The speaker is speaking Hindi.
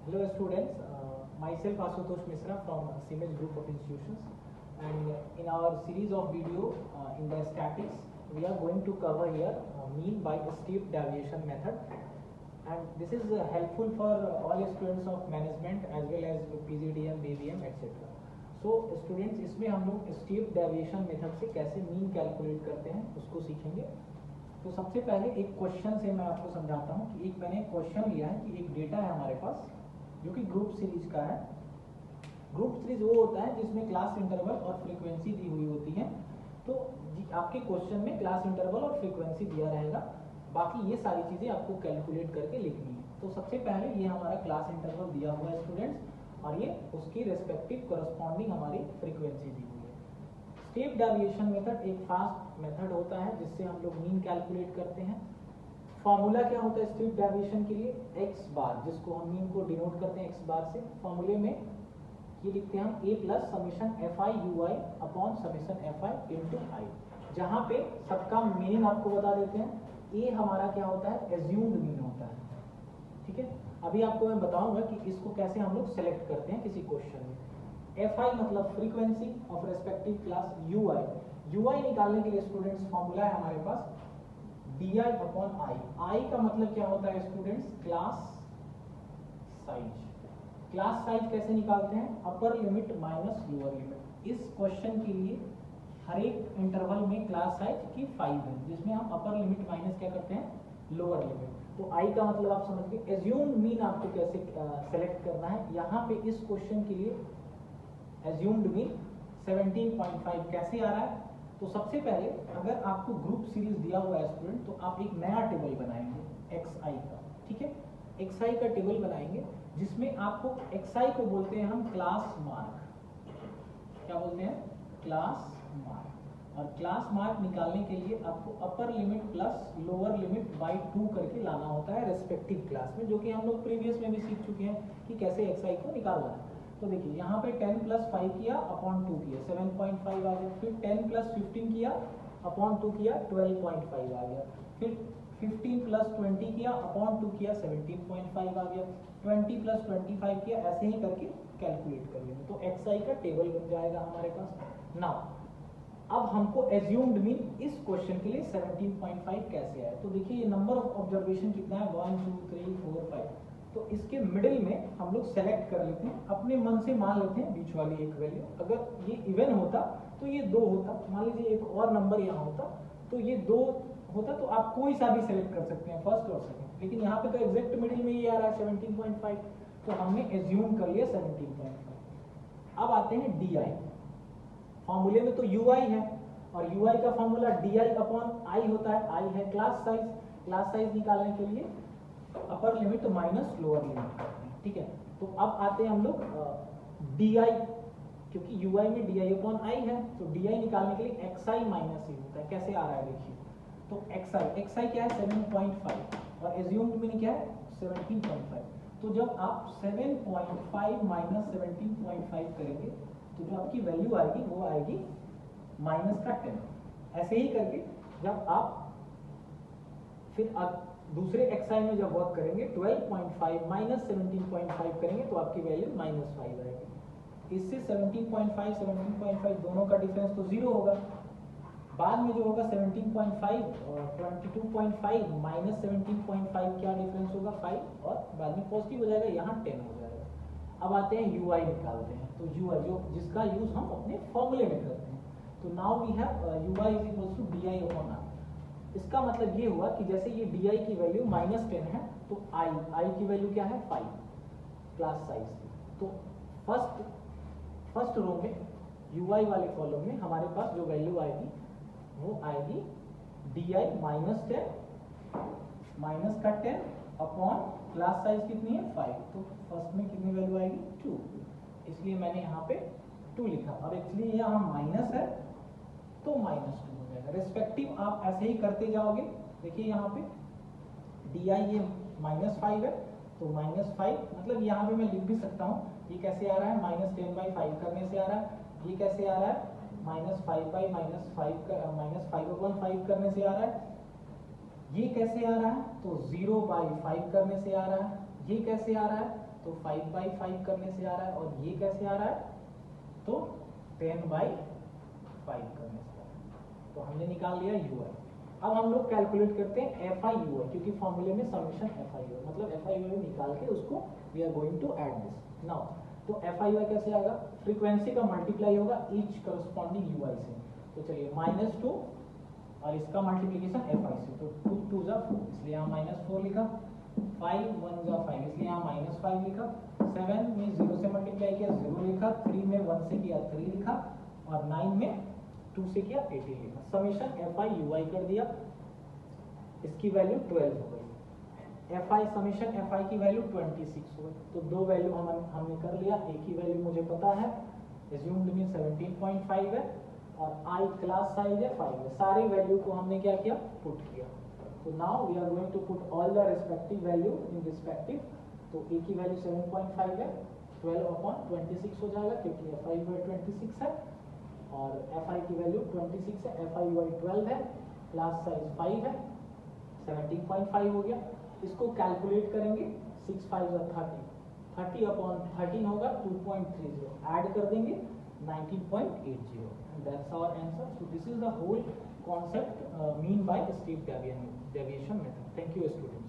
Hello students, myself Ashutosh Misra from Siemens Group of Institutions, and in our series of video in the statics we are going to cover here mean by steep deviation method, and this is helpful for all students of management as well as PGDM, BBM etc. So students, इसमें हम लोग स्टीप डेविएशन मेथड से कैसे मीन कैलकुलेट करते हैं उसको सीखेंगे। तो सबसे पहले एक क्वेश्चन से मैं आपको समझाता हूँ कि एक मैंने क्वेश्चन लिया है कि एक डेटा है हमारे पास जो कि ग्रुप सीरीज का है। ग्रुप सीरीज वो होता है जिसमें क्लास इंटरवल और फ्रीक्वेंसी दी हुई होती है। तो आपके क्वेश्चन में क्लास इंटरवल और फ्रीक्वेंसी दिया रहेगा, बाकी ये सारी चीज़ें आपको कैलकुलेट करके लिखनी है। तो सबसे पहले ये हमारा क्लास इंटरवल दिया हुआ है स्टूडेंट्स, और ये उसकी रेस्पेक्टिव करस्पॉन्डिंग हमारी फ्रीक्वेंसी दी हुई है। स्टेप डेविएशन मेथड एक फास्ट मेथड होता है जिससे हम लोग मीन कैलकुलेट करते हैं। फॉर्मूला क्या होता है स्टेप डेविएशन के लिए? एक्स बार, जिसको हम मीन को डिनोट करते हैं एक्स बार से। फॉर्मूले में ये लिखते हैं हम A plus summation f i u i upon summation f i into i, जहाँ पे सबका मीनिंग आपको बता देते हैं। ए हमारा क्या होता है? एज्यूम्ड मीन होता है, ठीक है। अभी आपको मैं बताऊंगा कि इसको कैसे हम लोग सेलेक्ट करते हैं किसी क्वेश्चन में। एफ आई मतलब frequency of respective class. U i निकालने के लिए स्टूडेंट्स फॉर्मूला है हमारे पास डी आई अपॉन आई। आई का मतलब क्या होता है students? Class size. Class size कैसे निकालते हैं? Upper limit minus lower limit. इस क्वेश्चन के लिए हर एक इंटरवल में क्लास साइज की 5 है, जिसमें हम अपर लिमिट माइनस क्या करते हैं? Lower limit. तो आई का मतलब आप समझ गए। एज्यूम्ड मीन आपको कैसे सेलेक्ट करना है? यहाँ पे इस क्वेश्चन के लिए एज्यूम्ड मीन 17.5 कैसे आ रहा है? तो सबसे पहले अगर आपको ग्रुप सीरीज दिया हुआ है स्टूडेंट, तो आप एक नया टेबल बनाएंगे एक्स आई का, ठीक है। एक्स आई का टेबल बनाएंगे जिसमें आपको एक्स आई को बोलते हैं हम क्लास मार्क। क्या बोलते हैं? Class mark. और क्लास मार्क निकालने के लिए आपको upper limit plus lower limit by 2 करके लाना होता है रेस्पेक्टिव क्लास में, जो कि हम लोग प्रीवियस में भी सीख चुके हैं कि कैसे एक्स आई को निकालना है। तो देखिए यहाँ पे 10 प्लस 5 किया अपॉन 2 किया 7.5 आ गया। फिर 10 प्लस 15 किया अपॉन 2 किया 12.5 आ गया। फिर 15 प्लस 20 किया अपॉन 2 किया 17.5 आ गया। 20 प्लस 25 किया, ऐसे ही करके कैलकुलेट कर लेंगे। तो एक्स आई का टेबल बन जाएगा हमारे पास। नाउ अब हमको एज्यूम्ड मीन इस क्वेश्चन के लिए 17.5 कैसे आया? तो देखिए ये नंबर ऑफ ऑब्जर्वेशन कितना है? 1 2 3 4 5। तो इसके मिडिल में हम लोग सेलेक्ट कर लेते हैं, अपने मन से मान लेते हैं बीच वाली एक वैल्यू। अगर ये इवन होता तो ये 2 होता, मान लीजिए एक और नंबर यहाँ होता तो ये 2 होता, तो आप कोई सा भी सेलेक्ट कर सकते हैं, फर्स्ट और सेकंड। लेकिन यहाँ पे तो एग्जैक्ट मिडिल में ये आ रहा है 17.5, तो हमने एज्यूम कर लिया 17.5। अब आते हैं डी आई। फॉर्मूले में तो यू आई है, और यू आई का फॉर्मूला डी आई अपॉन आई होता है। आई है क्लास साइज। क्लास साइज निकालने के लिए upper limit minus lower limit करते हैं, ठीक है। तो अब आते हैं हम लोग डी आई, क्योंकि यू आई में डी आई अपॉन आई है, तो डी आई निकालने के लिए एक्स आई माइनस ई होता है। कैसे आ रहा है देखिए, तो एक्स आई क्या है? 7.5, और एज्यूम्ड मीन क्या है? 17.5। तो जब आप 7.5 माइनस 17.5 करेंगे तो जो आपकी वैल्यू आएगी वो आएगी माइनस का 10। ऐसे ही करके जब आप फिर दूसरे एक्स आई में जब वर्क करेंगे 12.5 माइनस 17.5 करेंगे तो आपकी वैल्यू -5 आएगी। इससे 17.5 दोनों का डिफरेंस तो 0 होगा। बाद में जो होगा 17.5 और 22.5 माइनस 17.5 क्या डिफरेंस होगा? 5, और बाद में पॉजिटिव हो जाएगा, यहाँ 10 हो जाएगा। अब आते हैं यू आई निकालते हैं। तो यू आई जो जिसका यूज हम अपने फॉर्मूले में करते हैं, तो now we have U I is equals to D I upon I. इसका मतलब ये हुआ कि जैसे ये डी आई की वैल्यू -10 है, तो आई की वैल्यू क्या है? 5 क्लास साइज की। तो फर्स्ट रो में यू आई वाले कॉलम में हमारे पास जो वैल्यू आएगी वो आएगी डी आई -10 माइनस का 10 अपॉन क्लास साइज कितनी है? 5। तो फर्स्ट में कितनी वैल्यू आएगी? 2, इसलिए मैंने यहाँ पे 2 लिखा। और एक्चुअली यहाँ माइनस है तो -2 हो जाएगा। रेस्पेक्टिव आप ऐसे ही करते जाओगे। देखिए यहाँ पे डी आई ये -5 है, तो -5 मतलब यहाँ पे मैं लिख भी सकता हूँ। ये कैसे आ रहा है? -10/5 करने से आ रहा है। ये कैसे आ रहा है? -5/-5 करने से आ रहा है। ये कैसे आ रहा है? तो 0/5 करने से आ रहा है। ये कैसे आ रहा है? तो 5/5 करने से आ रहा है, और ये कैसे आ रहा है, तो 10/5 करने से आ रहा है। तो हमने निकाल लिया UI। अब हम लोग कैलकुलेट करते हैं FI/UI, क्योंकि फॉर्मूले में समेशन FI/UI, मतलब FI/UI निकाल के उसको we are going to add this now. तो FI/UI कैसे आएगा, फ्रीक्वेंसी का मल्टीप्लाई होगा ईच करस्पॉन्डिंग UI से। तो चलिए -2 और इसका मल्टीप्लीकेशन FI से, तो 2 2 जा 4, इसलिए यहाँ -4 लिखा, 5 1 जा 5, इसलिए यहाँ -5 लिखा, 7 में 0 से मल्टीप्लाई किया 0 लिखा, 3 में 1 से किया 3 लिखा, और 9 में 2 से किया 18 लिखा। समेशन FI/UI कर दिया, इसकी वैल्यू 12 हो गई। FI समेशन FI की वैल्यू 26 हो गई। तो दो वैल्यू हमने कर लिया, एक ही वैल्यू मुझे पता है, एज्यूम्ड में 17.5 है, और I क्लास साइज है 5 है। सारे वैल्यू को हमने क्या किया, पुट किया। तो now we are going to put all the respective value in respective. तो A की वैल्यू 7.5 है, 12/26 हो जाएगा, क्योंकि FI/UI 26 है, और FI की वैल्यू 26 है, FI/UI 12 है, क्लास साइज 5 है, 17.5 हो गया। इसको कैलकुलेट करेंगे, 6 5 30, 30/13 होगा 2.30, ऐड कर देंगे 19.80, and that's our answer. So this is the whole concept mean by steep deviation method. Thank you, students.